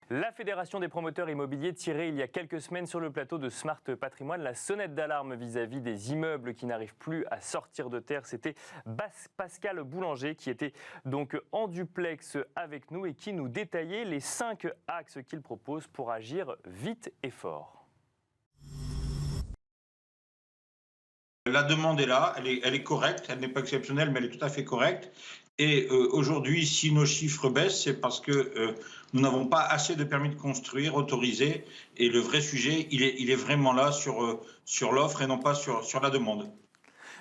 La Fédération des promoteurs immobiliers tirait il y a quelques semaines sur le plateau de Smart Patrimoine la sonnette d'alarme vis-à-vis des immeubles qui n'arrivent plus à sortir de terre. C'était Pascal Boulanger qui était donc en duplex avec nous et qui nous détaillait les 5 axes qu'il propose pour agir vite et fort. La demande est là, elle est correcte, elle n'est pas exceptionnelle, mais elle est tout à fait correcte. Et aujourd'hui, si nos chiffres baissent, c'est parce que nous n'avons pas assez de permis de construire autorisés. Et le vrai sujet, il est vraiment là sur l'offre et non pas sur la demande.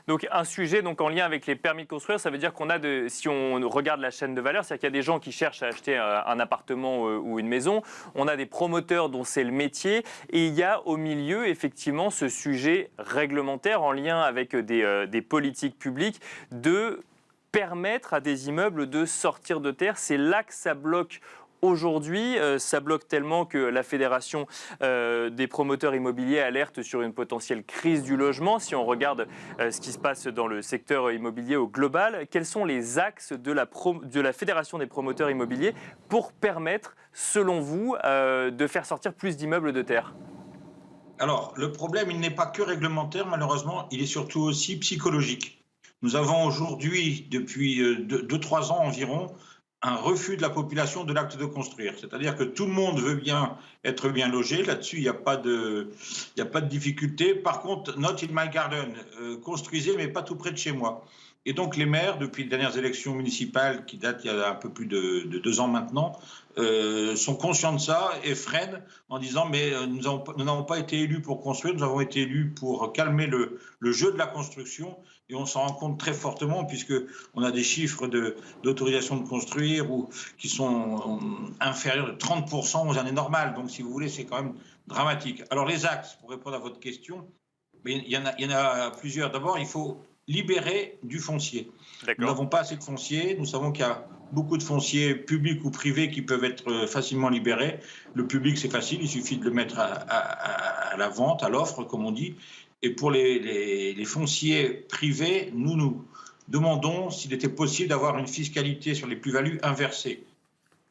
Donc un sujet donc, en lien avec les permis de construire, ça veut dire qu'on a, si on regarde la chaîne de valeur, c'est-à-dire qu'il y a des gens qui cherchent à acheter un appartement ou une maison, on a des promoteurs dont c'est le métier, et il y a au milieu effectivement ce sujet réglementaire en lien avec des politiques publiques de permettre à des immeubles de sortir de terre. C'est là que ça bloque aujourd'hui. Ça bloque tellement que la Fédération des promoteurs immobiliers alerte sur une potentielle crise du logement. Si on regarde ce qui se passe dans le secteur immobilier au global, quels sont les axes de la Fédération des promoteurs immobiliers pour permettre, selon vous, de faire sortir plus d'immeubles de terre ? Alors, le problème, il n'est pas que réglementaire, malheureusement, il est surtout aussi psychologique. Nous avons aujourd'hui, depuis 2-3 ans environ, un refus de la population de l'acte de construire. C'est-à-dire que tout le monde veut bien être bien logé. Là-dessus, il n'y a pas de difficulté. Par contre, not in my garden. Construisez, mais pas tout près de chez moi. Et donc, les maires, depuis les dernières élections municipales, qui datent il y a un peu plus de 2 ans maintenant, sont conscients de ça et freinent en disant mais nous n'avons pas été élus pour construire, nous avons été élus pour calmer le jeu de la construction. Et on s'en rend compte très fortement puisqu'on a des chiffres d'autorisation de construire qui sont inférieurs de 30% aux années normales. Donc, si vous voulez, c'est quand même dramatique. Alors, les axes, pour répondre à votre question, mais il y en a plusieurs. D'abord, il faut libérer du foncier. Nous n'avons pas assez de foncier. Nous savons qu'il y a beaucoup de fonciers publics ou privés qui peuvent être facilement libérés. Le public, c'est facile, il suffit de le mettre à la vente, à l'offre, comme on dit. Et pour les fonciers privés, nous demandons s'il était possible d'avoir une fiscalité sur les plus-values inversée.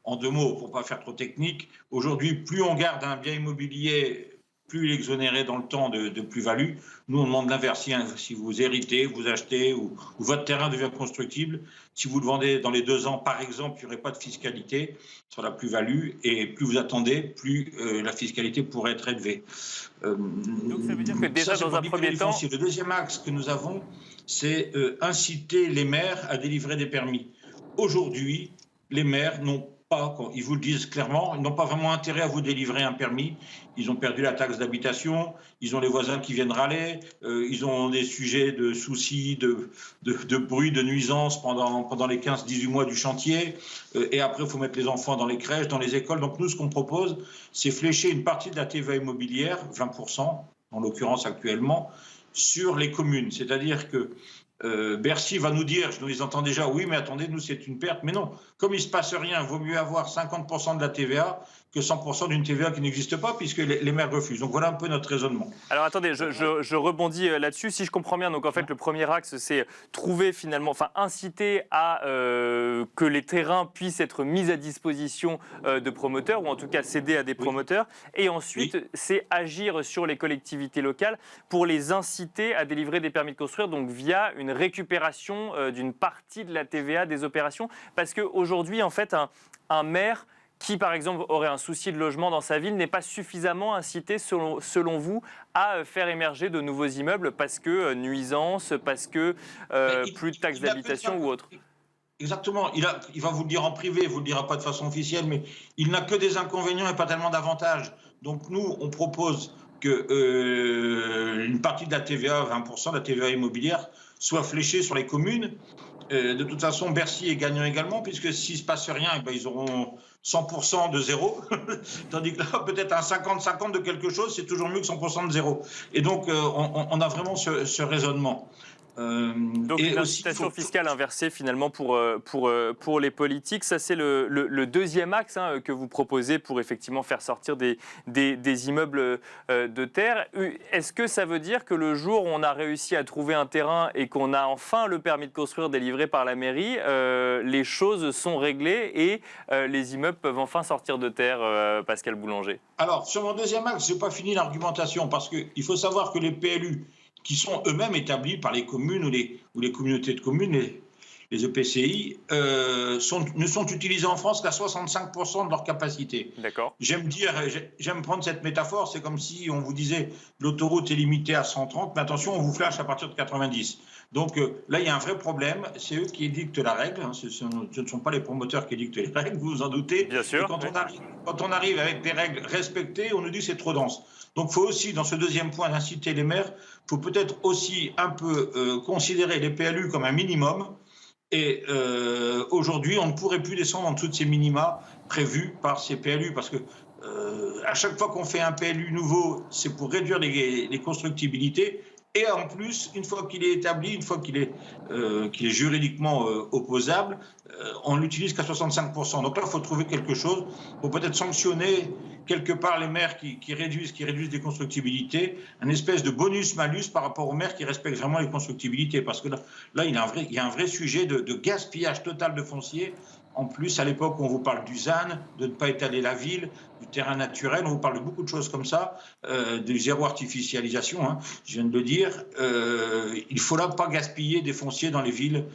En 2 mots, pour ne pas faire trop technique, aujourd'hui, plus on garde un bien immobilier, plus il est exonéré dans le temps de plus-value. Nous, on demande l'inverse. Si vous héritez, vous achetez ou votre terrain devient constructible, si vous le vendez dans les 2 ans, par exemple, il n'y aurait pas de fiscalité sur la plus-value. Et plus vous attendez, plus la fiscalité pourrait être élevée. Donc ça veut dire que déjà, dans un premier temps... Le deuxième axe que nous avons, c'est inciter les maires à délivrer des permis. Aujourd'hui, les maires n'ont pas, ils vous le disent clairement, ils n'ont pas vraiment intérêt à vous délivrer un permis. Ils ont perdu la taxe d'habitation, ils ont les voisins qui viennent râler, ils ont des sujets de soucis, de bruit, de nuisance pendant les 15-18 mois du chantier. Et après, il faut mettre les enfants dans les crèches, dans les écoles. Donc nous, ce qu'on propose, c'est flécher une partie de la TVA immobilière, 20%, en l'occurrence actuellement, sur les communes. C'est-à-dire que Bercy va nous dire, je nous les entends déjà, oui, mais attendez, nous, c'est une perte. Mais non, comme il ne se passe rien, il vaut mieux avoir 50% de la TVA que 100% d'une TVA qui n'existe pas, puisque les maires refusent. Donc voilà un peu notre raisonnement. Alors attendez, je rebondis là-dessus. Si je comprends bien, donc en fait, le premier axe, c'est trouver finalement, enfin inciter à que les terrains puissent être mis à disposition de promoteurs, ou en tout cas céder à des promoteurs. Et ensuite, c'est agir sur les collectivités locales pour les inciter à délivrer des permis de construire, donc via une récupération d'une partie de la TVA des opérations. Parce qu'aujourd'hui, en fait, un maire qui, par exemple, aurait un souci de logement dans sa ville n'est pas suffisamment incité, selon vous, à faire émerger de nouveaux immeubles parce que nuisance, parce que plus de taxes d'habitation ou autre. Exactement. Il va vous le dire en privé, il ne vous le dira pas de façon officielle, mais il n'a que des inconvénients et pas tellement d'avantages. Donc nous, on propose qu'une partie de la TVA, 20% de la TVA immobilière, soit fléchée sur les communes. De toute façon, Bercy est gagnant également, puisque s'il ne se passe rien, eh ben, ils auront 100% de zéro. Tandis que là, peut-être un 50-50 de quelque chose, c'est toujours mieux que 100% de zéro. Et donc, on a vraiment ce raisonnement. Donc une incitation fiscale inversée finalement pour les politiques. Ça c'est le deuxième axe que vous proposez pour effectivement faire sortir des immeubles de terre. Est-ce que ça veut dire que le jour où on a réussi à trouver un terrain et qu'on a enfin le permis de construire délivré par la mairie, les choses sont réglées et les immeubles peuvent enfin sortir de terre, Pascal Boulanger? Alors, sur mon deuxième axe, je n'ai pas fini l'argumentation parce qu'il faut savoir que les PLU, qui sont eux-mêmes établis par les communes ou les communautés de communes, les EPCI, ne sont utilisés en France qu'à 65% de leur capacité. D'accord. J'aime prendre cette métaphore, c'est comme si on vous disait l'autoroute est limitée à 130, mais attention, on vous flash à partir de 90. Donc là, il y a un vrai problème, c'est eux qui édictent la règle, ce ne sont pas les promoteurs qui édictent les règles, vous vous en doutez. Bien sûr. Et quand on arrive avec des règles respectées, on nous dit que c'est trop dense. Donc il faut aussi, dans ce deuxième point d'inciter les maires, il faut peut-être aussi un peu considérer les PLU comme un minimum. Et aujourd'hui, on ne pourrait plus descendre en dessous de ces minima prévus par ces PLU parce que à chaque fois qu'on fait un PLU nouveau, c'est pour réduire les constructibilités. Et en plus, une fois qu'il est établi, une fois qu'il est juridiquement opposable, on l'utilise qu'à 65%. Donc là, il faut trouver quelque chose. Il faut peut-être sanctionner quelque part les maires qui réduisent des constructibilités, un espèce de bonus-malus par rapport aux maires qui respectent vraiment les constructibilités. Parce que là il y a un vrai sujet de gaspillage total de foncier. En plus, à l'époque, on vous parle du ZAN, de ne pas étaler la ville, du terrain naturel, on vous parle de beaucoup de choses comme ça, de zéro artificialisation, je viens de le dire. Il ne faut là pas gaspiller des fonciers dans les villes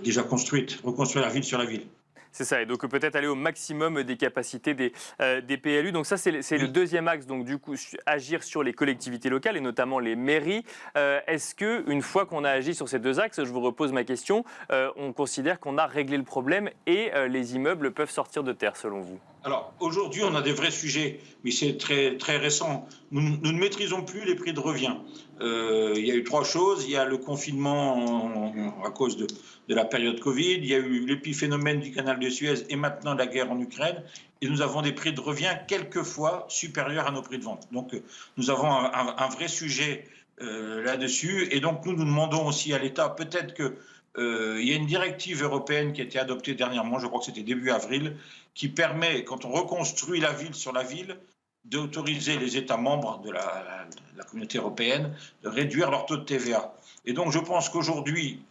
déjà construites, reconstruire la ville sur la ville. C'est ça, et donc peut-être aller au maximum des capacités des PLU. Donc ça, c'est le deuxième axe, donc du coup, agir sur les collectivités locales et notamment les mairies. Est-ce qu'une fois qu'on a agi sur ces deux axes, je vous repose ma question, on considère qu'on a réglé le problème et les immeubles peuvent sortir de terre, selon vous? Alors, aujourd'hui, on a des vrais sujets, mais c'est très, très récent. Nous ne maîtrisons plus les prix de revient. Il y a eu trois choses. Il y a le confinement à cause de la période Covid. Il y a eu l'épiphénomène du canal de Suez et maintenant la guerre en Ukraine. Et nous avons des prix de revient quelquefois supérieurs à nos prix de vente. Donc, nous avons un vrai sujet là-dessus. Et donc, nous demandons aussi à l'État, peut-être que il y a une directive européenne qui a été adoptée dernièrement, je crois que c'était début avril, qui permet, quand on reconstruit la ville sur la ville, d'autoriser les États membres de la communauté européenne de réduire leur taux de TVA. Et donc je pense qu'aujourd'hui,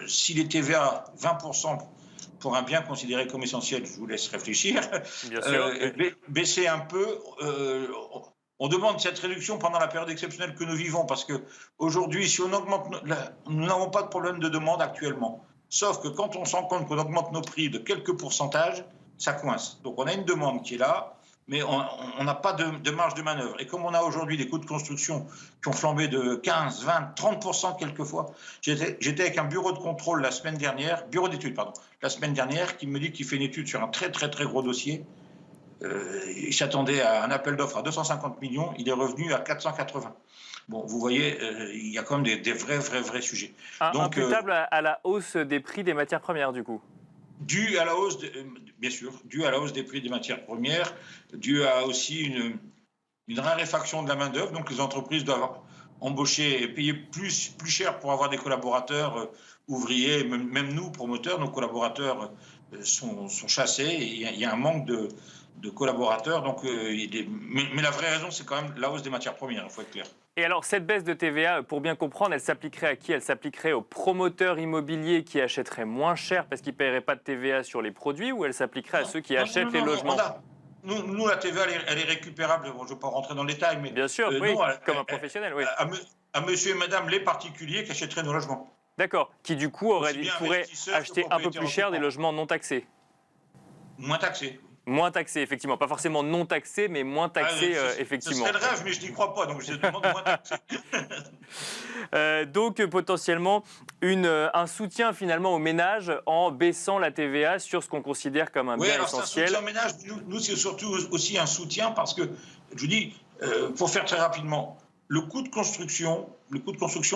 si les TVA 20% pour un bien considéré comme essentiel, je vous laisse réfléchir, bien sûr, baisser un peu. On demande cette réduction pendant la période exceptionnelle que nous vivons parce qu'aujourd'hui, si on augmente, nous n'avons pas de problème de demande actuellement. Sauf que quand on se rend compte qu'on augmente nos prix de quelques pourcentages, ça coince. Donc on a une demande qui est là, mais on n'a pas de marge de manœuvre. Et comme on a aujourd'hui des coûts de construction qui ont flambé de 15, 20, 30% quelquefois, j'étais avec un bureau de contrôle la semaine dernière, bureau d'études, pardon, la semaine dernière, qui me dit qu'il fait une étude sur un très très très gros dossier. Il s'attendait à un appel d'offres à 250 millions, il est revenu à 480. Bon, vous voyez, il y a quand même des vrais sujets. Imputable à la hausse des prix des matières premières, du coup? Dû à la hausse, bien sûr, dû à la hausse des prix des matières premières, dû à aussi une raréfaction de la main-d'œuvre. Donc les entreprises doivent embaucher et payer plus cher pour avoir des collaborateurs ouvriers, même nous, promoteurs, nos collaborateurs sont chassés. Il y a un manque de collaborateurs. Donc, mais la vraie raison, c'est quand même la hausse des matières premières, il faut être clair. Et alors, cette baisse de TVA, pour bien comprendre, elle s'appliquerait à qui? Elle s'appliquerait aux promoteurs immobiliers qui achèteraient moins cher parce qu'ils ne paieraient pas de TVA sur les produits, ou elle s'appliquerait à ceux qui achètent les logements? Nous, la TVA, elle est récupérable. Bon, je ne vais pas rentrer dans le détail, mais... Bien sûr, oui, comme un professionnel, oui. À monsieur et madame les particuliers qui achèteraient nos logements. D'accord, qui du coup pourraient acheter un peu plus cher des logements non taxés. Moins taxés. Moins taxés, effectivement. Pas forcément non taxés, mais moins taxés, effectivement. Ce serait le rêve, mais je n'y crois pas, donc je demande moins taxés. Donc, potentiellement, un soutien finalement aux ménages en baissant la TVA sur ce qu'on considère comme un bien essentiel. Oui, alors c'est un soutien aux ménages. Nous, c'est surtout aussi un soutien parce que, je vous dis, pour faire très rapidement, le coût de construction,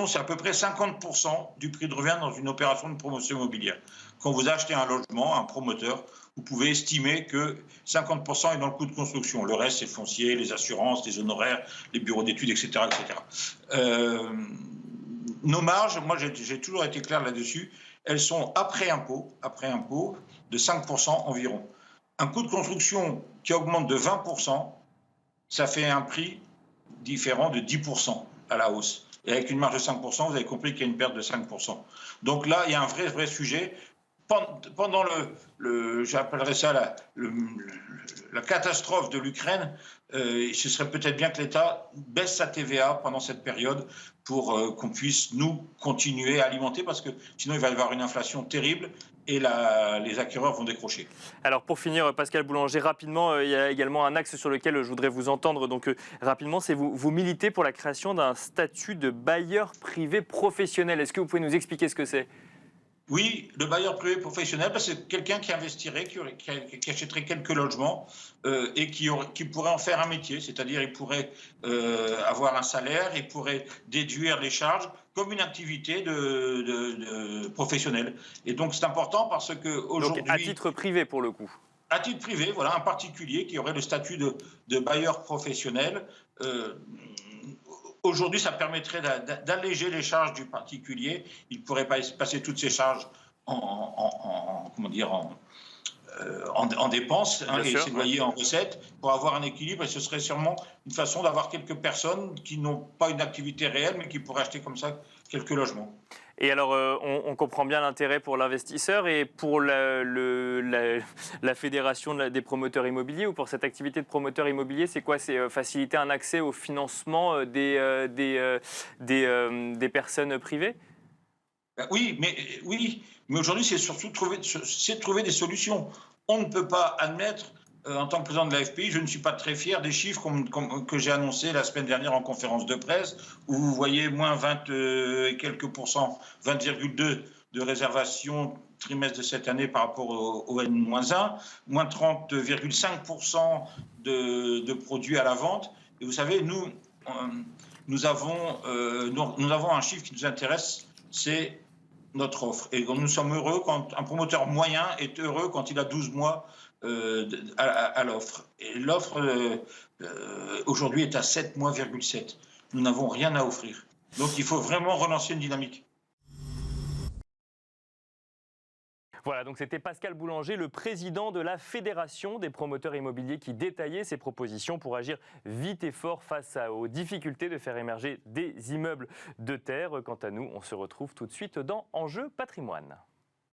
c'est à peu près 50% du prix de revient dans une opération de promotion immobilière. Quand vous achetez un logement, un promoteur, vous pouvez estimer que 50% est dans le coût de construction. Le reste, c'est le foncier, les assurances, les honoraires, les bureaux d'études, etc. etc. nos marges, moi j'ai toujours été clair là-dessus, elles sont après impôt de 5% environ. Un coût de construction qui augmente de 20%, ça fait un prix différent de 10% à la hausse. Et avec une marge de 5%, vous avez compris qu'il y a une perte de 5%. Donc là, il y a un vrai sujet. Pendant j'appellerais ça la catastrophe de l'Ukraine, ce serait peut-être bien que l'État baisse sa TVA pendant cette période pour qu'on puisse, nous, continuer à alimenter, parce que sinon il va y avoir une inflation terrible et les acquéreurs vont décrocher. Alors pour finir, Pascal Boulanger, rapidement, il y a également un axe sur lequel je voudrais vous entendre. Donc rapidement, c'est vous militez pour la création d'un statut de bailleur privé professionnel. Est-ce que vous pouvez nous expliquer ce que c'est ? Oui, le bailleur privé professionnel, c'est quelqu'un qui investirait, qui achèterait quelques logements et qui pourrait en faire un métier. C'est-à-dire, il pourrait avoir un salaire, il pourrait déduire les charges comme une activité de professionnelle. Et donc, c'est important parce qu'aujourd'hui… Donc à titre privé, pour le coup. À titre privé, voilà, un particulier qui aurait le statut de bailleur professionnel. Aujourd'hui, ça permettrait d'alléger les charges du particulier. Il pourrait passer toutes ses charges en dépenses et ses loyers en recettes pour avoir un équilibre. Et ce serait sûrement une façon d'avoir quelques personnes qui n'ont pas une activité réelle, mais qui pourraient acheter comme ça quelques logements. Et alors, on comprend bien l'intérêt pour l'investisseur et pour la fédération des promoteurs immobiliers, ou pour cette activité de promoteur immobilier, c'est quoi? C'est faciliter un accès au financement des personnes privées? Oui, mais aujourd'hui, c'est surtout trouver des solutions. On ne peut pas admettre, en tant que président de l'AFPI, je ne suis pas très fier des chiffres que j'ai annoncés la semaine dernière en conférence de presse, où vous voyez moins 20 et quelques pourcents, 20,2 de réservation trimestre de cette année par rapport au N-1, moins 30,5% de produits à la vente. Et vous savez, nous avons un chiffre qui nous intéresse, c'est notre offre. Et nous sommes heureux quand un promoteur moyen est heureux quand il a 12 mois à l'offre. Et l'offre aujourd'hui est à 7 mois,7. Nous n'avons rien à offrir. Donc il faut vraiment relancer une dynamique. Voilà, donc c'était Pascal Boulanger, le président de la Fédération des promoteurs immobiliers, qui détaillait ses propositions pour agir vite et fort face aux difficultés de faire émerger des immeubles de terre. Quant à nous, on se retrouve tout de suite dans Enjeu Patrimoine.